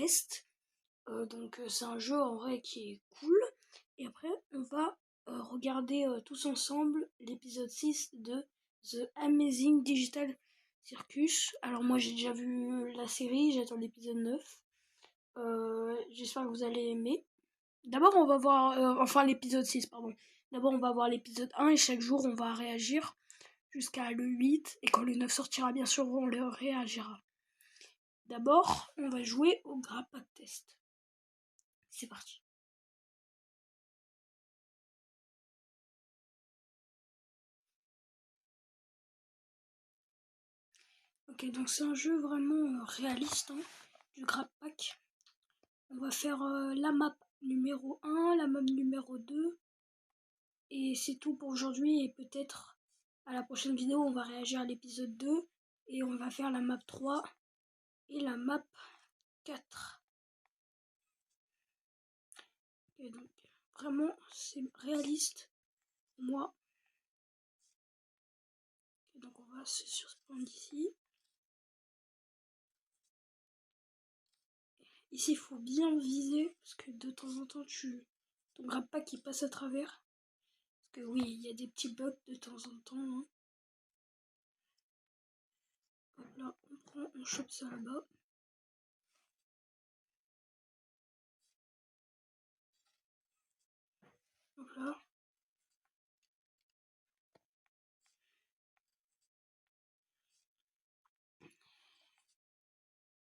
test. Donc c'est un jeu en vrai qui est cool. Et après on va regarder tous ensemble l'épisode 6 de The Amazing Digital Circus. Alors moi j'ai déjà vu la série, j'attends l'épisode 9. J'espère que vous allez aimer. D'abord on va voir, enfin l'épisode 6 pardon. D'abord on va voir l'épisode 1 et chaque jour on va réagir jusqu'à le 8. Et quand le 9 sortira bien sûr on le réagira. D'abord on va jouer au Grappa Test. C'est parti. Ok, donc c'est un jeu vraiment réaliste, hein, du Grab Pack. On va faire la map numéro 1, la map numéro 2. Et c'est tout pour aujourd'hui. Et peut-être à la prochaine vidéo, on va réagir à l'épisode 2. Et on va faire la map 3 et la map 4. Et donc, vraiment, c'est réaliste pour moi. Et donc, on va se surprendre ici. Ici, il faut bien viser, parce que de temps en temps, ton Grab Pack qui passe à travers. Parce que oui, il y a des petits bugs de temps en temps. Hein. Hop là, on chope ça là-bas. Hop là.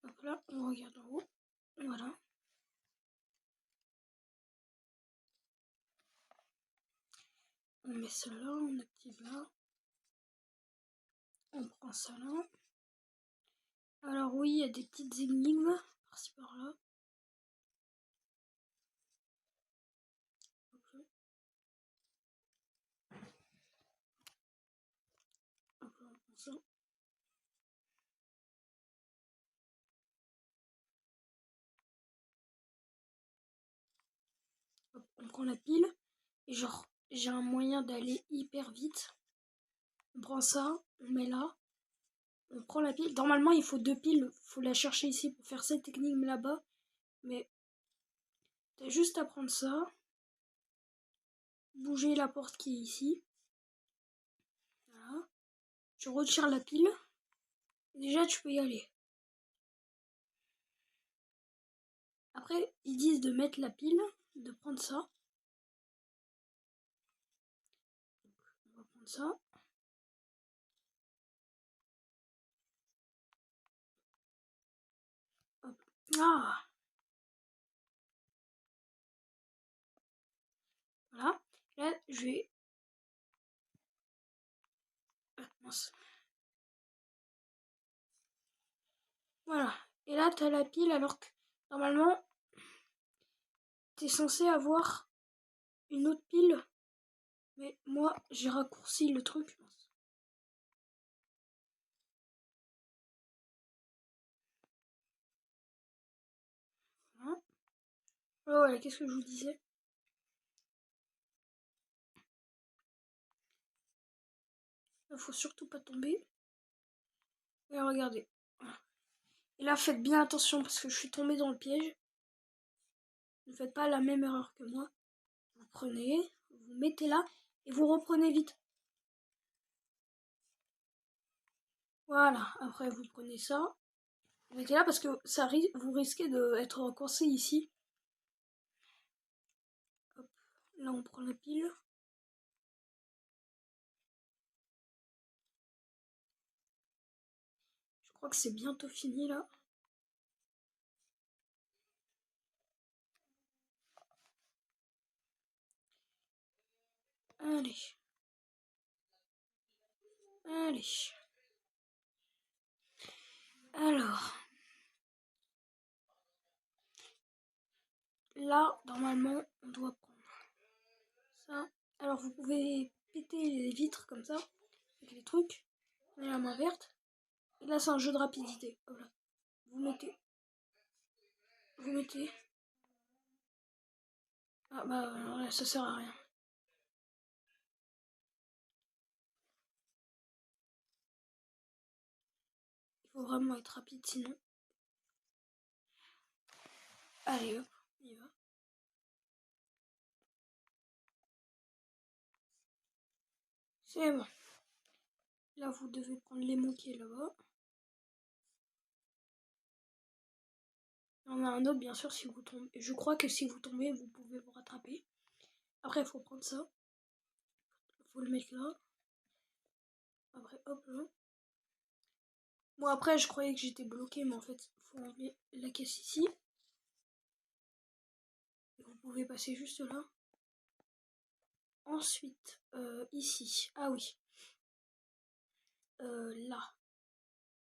Hop là, on regarde en haut. Voilà. On met ça là, on active là. On prend ça là. Alors oui, il y a des petites énigmes par-ci par-là. Hop là. Hop là, on prend ça. Hop, on prend la pile. Et genre, j'ai un moyen d'aller hyper vite. On prend ça, on met là. On prend la pile. Normalement, il faut 2 piles. Il faut la chercher ici pour faire cette énigme là-bas. Mais t'as juste à prendre ça. Bouger la porte qui est ici. Voilà. Tu retires la pile. Déjà, tu peux y aller. Après, ils disent de mettre la pile, de prendre ça. On va prendre ça. Hop. Ah! Voilà. Là, je vais... Ah, mince. Voilà. Et là, t'as la pile alors que, normalement, t'es censé avoir une autre pile. Mais moi, j'ai raccourci le truc. Voilà. Oh, voilà, qu'est-ce que je vous disais? Il faut surtout pas tomber. Et regardez. Voilà. Et là, faites bien attention parce que je suis tombée dans le piège. Ne faites pas la même erreur que moi. Vous prenez, vous mettez là et vous reprenez vite. Voilà, après vous prenez ça, vous mettez là parce que ça vous risquez d'être coincé ici. Hop, là on prend la pile. Je crois que c'est bientôt fini là. Allez. Allez. Alors. Là, normalement, on doit prendre ça. Alors vous pouvez péter les vitres comme ça, avec les trucs. On a la main verte. Et là c'est un jeu de rapidité. Voilà. Vous mettez. Vous mettez. Ah bah là, ça sert à rien. Il faut vraiment être rapide sinon. Allez hop, on y va. C'est bon. Là, vous devez prendre l'aimant qui est là-bas. Il y en a un autre, bien sûr, si vous tombez. Je crois que si vous tombez, vous pouvez vous rattraper. Après, il faut prendre ça. Il faut le mettre là. Après, hop là. Bon, après, je croyais que j'étais bloqué, mais en fait, il faut enlever la caisse ici. Et vous pouvez passer juste là. Ensuite, ici. Ah oui. Là.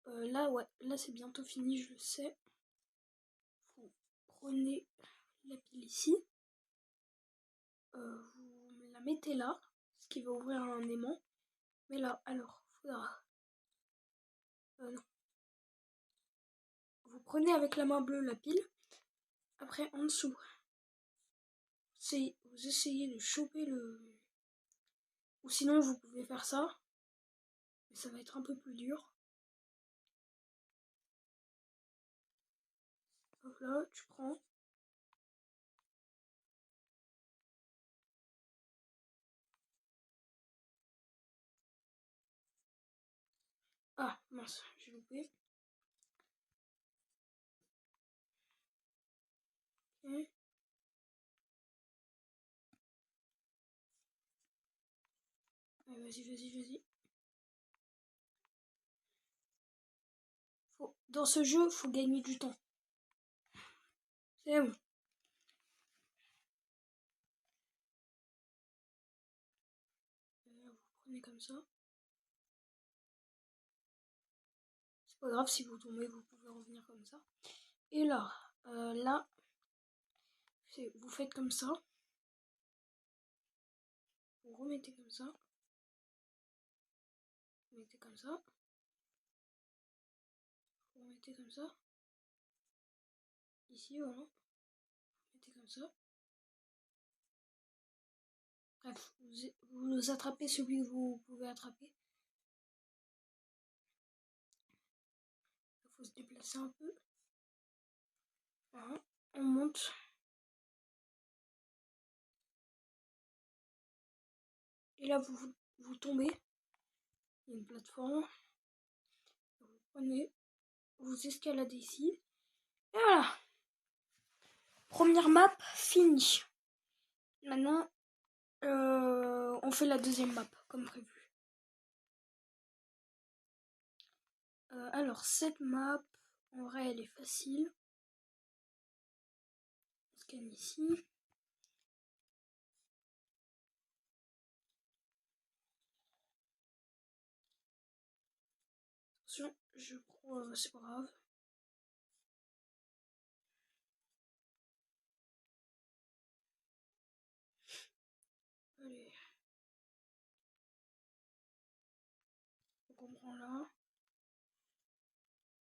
Là, ouais. Là, c'est bientôt fini, je le sais. Vous prenez la pile ici. Vous la mettez là. Ce qui va ouvrir un aimant. Mais là, alors, faudra... non. Vous prenez avec la main bleue la pile. Après, en dessous, vous essayez de choper le... Ou sinon, vous pouvez faire ça. Mais ça va être un peu plus dur. Hop là, tu prends. Ah, mince, j'ai loupé. Ok. Allez, vas-y, vas-y, vas-y. Dans ce jeu, faut gagner du temps. C'est bon. Vous prenez comme ça. C'est pas grave, si vous tombez, vous pouvez revenir comme ça. Et là, là, vous faites comme ça. Vous remettez comme ça. Vous mettez comme ça. Vous remettez comme ça. Ici, voilà. Vous mettez comme ça. Bref, vous attrapez celui que vous pouvez attraper. Il faut se déplacer un peu. Voilà. On monte. Et là, vous tombez. Il y a une plateforme. Vous prenez. Vous escaladez ici. Et voilà. Première map finie. Maintenant, on fait la deuxième map, comme prévu. Alors, cette map, en vrai, elle est facile. On scanne ici. Attention, je prends... c'est pas grave. Allez. Donc on prend là.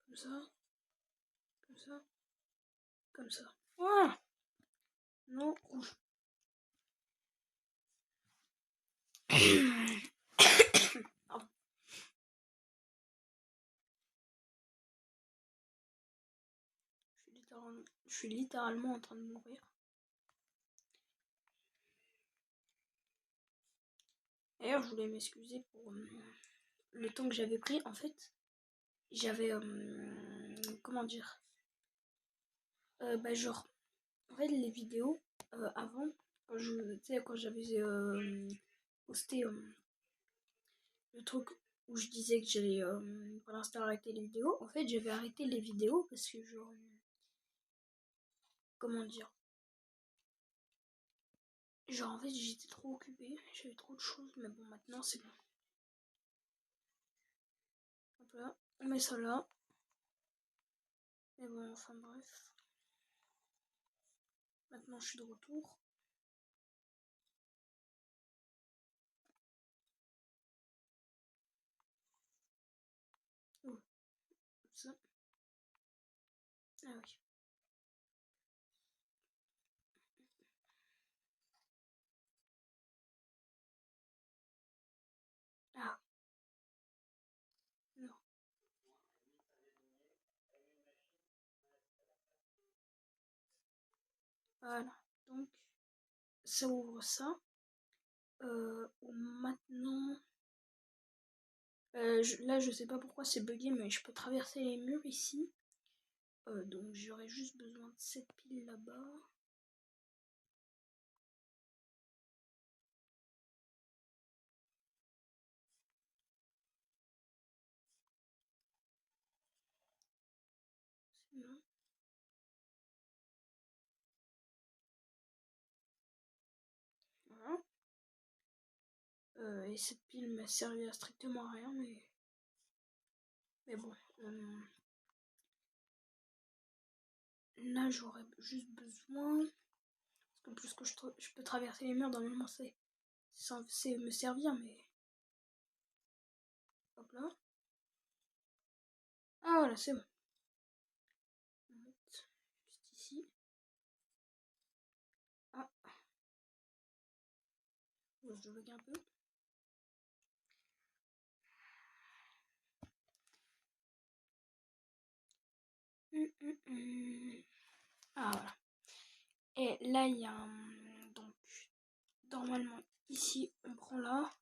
Comme ça. Comme ça. Comme ça. Voilà. Non, rouge. Pardon. Je suis littéralement en train de mourir. D'ailleurs, je voulais m'excuser pour le temps que j'avais pris. En fait, j'avais... comment dire, genre, en fait, les vidéos, avant, quand j'avais posté le truc où je disais que j'allais pour l'instant arrêter les vidéos, en fait, j'avais arrêté les vidéos parce que, genre, comment dire, genre, en fait, j'étais trop occupée, j'avais trop de choses, mais bon, maintenant, c'est bon. Hop là, on met ça là. Mais bon, enfin, bref. Maintenant, je suis de retour. Oh, comme ça. Ah oui. Ah, non. Voilà, donc ça ouvre ça. Maintenant, là je sais pas pourquoi c'est bugué, mais je peux traverser les murs ici. Donc j'aurais juste besoin de cette pile là-bas. Non. Voilà. Et cette pile m'a servi à strictement rien, mais bon. Là j'aurais juste besoin. Parce que plus que je peux traverser les murs, normalement c'est me servir, mais. Hop là. Ah voilà, c'est bon. On monte juste ici. Ah, je bug un peu. Ah voilà. Et là il y a un. Donc, normalement, ici on prend là.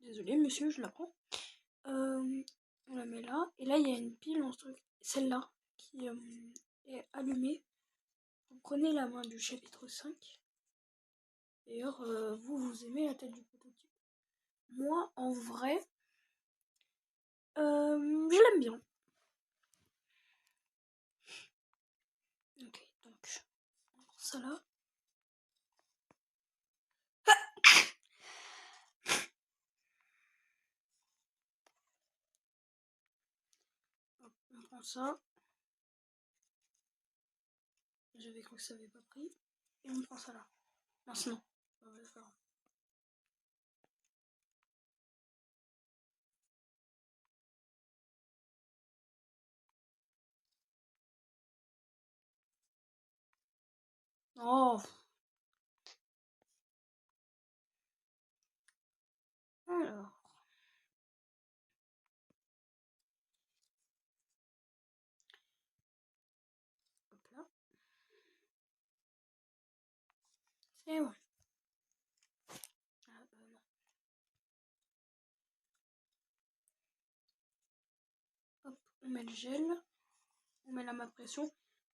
Désolé monsieur, je la prends. On la met là. Et là il y a une pile, celle-là, qui est allumée. Vous prenez la main du chapitre 5. D'ailleurs, vous aimez la tête du prototype. Moi, en vrai, je l'aime bien. Ok, donc, on prend ça là. Hop, on prend ça. J'avais cru que ça avait pas pris. Et on prend ça là. Mince, non. Oh. Alors. Hop là. C'est bon. Non. Hop, on met le gel. On met la mat pression.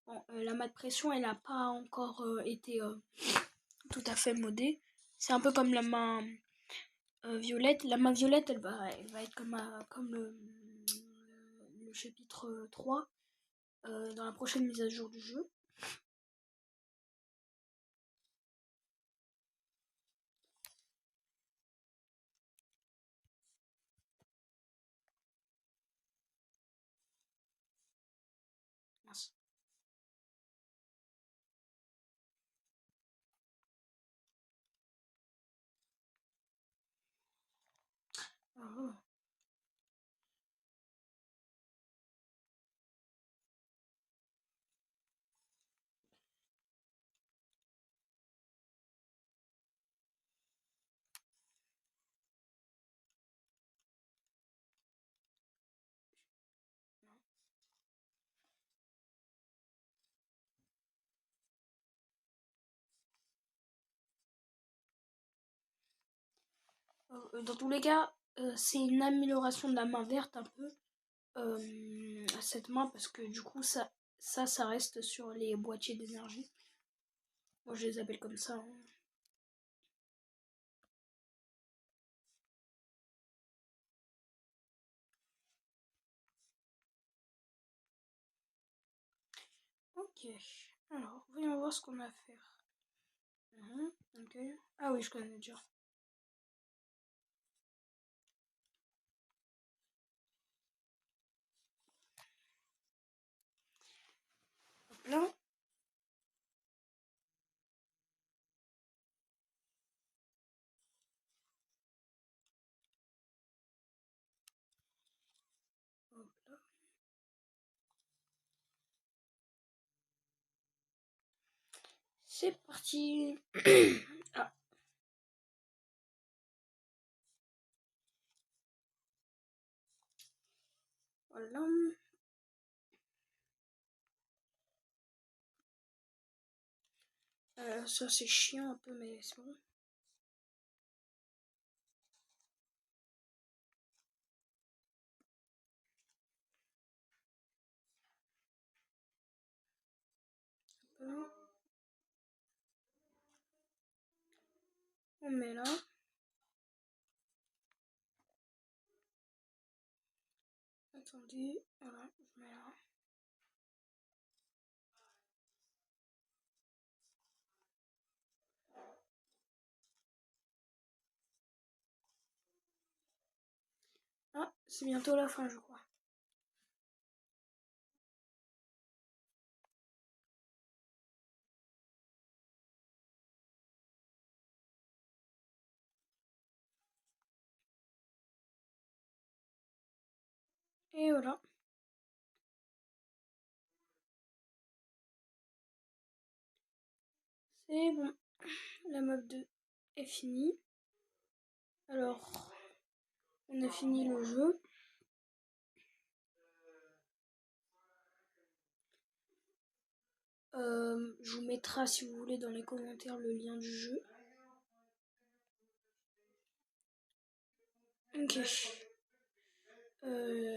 Bon, la mat pression, elle n'a pas encore été tout à fait modée. C'est un peu comme la main violette. La main violette, elle va être comme le chapitre 3 dans la prochaine mise à jour du jeu. Mince. Oh. Dans tous les cas, c'est une amélioration de la main verte un peu. Cette main parce que du coup ça reste sur les boîtiers d'énergie. Moi je les appelle comme ça. Hein. Ok. Alors, voyons voir ce qu'on a à faire. Ok. Ah oui, je connais déjà. Hop là. Hop là. C'est parti. Ah. Voilà. Ça c'est chiant un peu, mais c'est bon. On met là. Attendez, voilà, je mets là. Ah, c'est bientôt la fin, je crois. Et voilà. C'est bon. La map 2 est finie. Alors, on a fini le jeu. Je vous mettrai, si vous voulez, dans les commentaires le lien du jeu. Ok.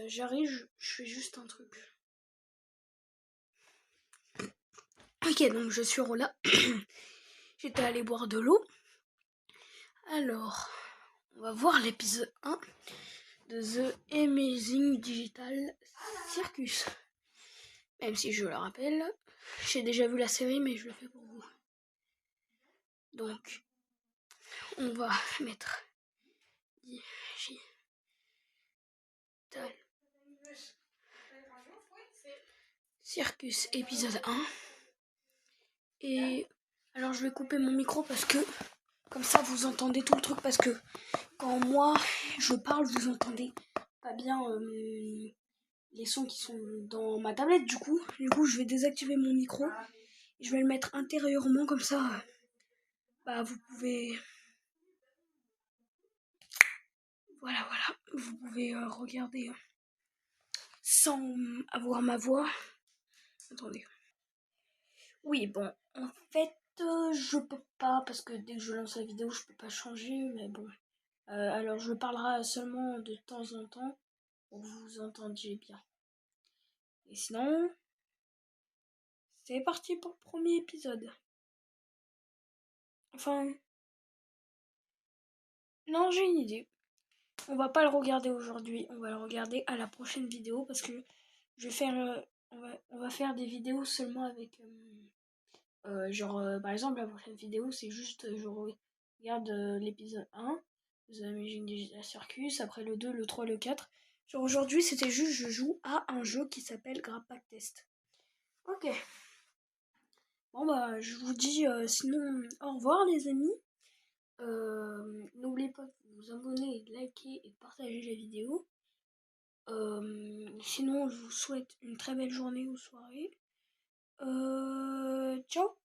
J'arrive, je fais juste un truc. Ok, donc je suis Rola. J'étais allé boire de l'eau. Alors, on va voir l'épisode 1 de The Amazing Digital Circus. Même si je le rappelle, j'ai déjà vu la série, mais je le fais pour vous. Donc, on va mettre Digital Circus épisode 1. Et alors je vais couper mon micro parce que comme ça vous entendez tout le truc, parce que quand moi je parle vous entendez pas bien les sons qui sont dans ma tablette. Du coup je vais désactiver mon micro et je vais le mettre intérieurement, comme ça vous pouvez voilà vous pouvez regarder sans avoir ma voix. Attendez. Oui, bon, en fait je peux pas, parce que dès que je lance la vidéo je peux pas changer, mais bon. Alors je parlerai seulement de temps en temps pour que vous entendiez bien. Et sinon, c'est parti pour le premier épisode. Enfin, non, j'ai une idée. On va pas le regarder aujourd'hui, on va le regarder à la prochaine vidéo, parce que je vais faire, on va faire des vidéos seulement avec, par exemple la prochaine vidéo c'est juste, je regarde l'épisode 1, The Amazing Digital Circus, après le 2, le 3, le 4. Genre aujourd'hui c'était juste je joue à un jeu qui s'appelle Grab Pack Test. Ok. Bon je vous dis sinon au revoir les amis. N'oubliez pas de vous abonner, de liker et de partager la vidéo. Sinon je vous souhaite une très belle journée ou soirée. Ciao.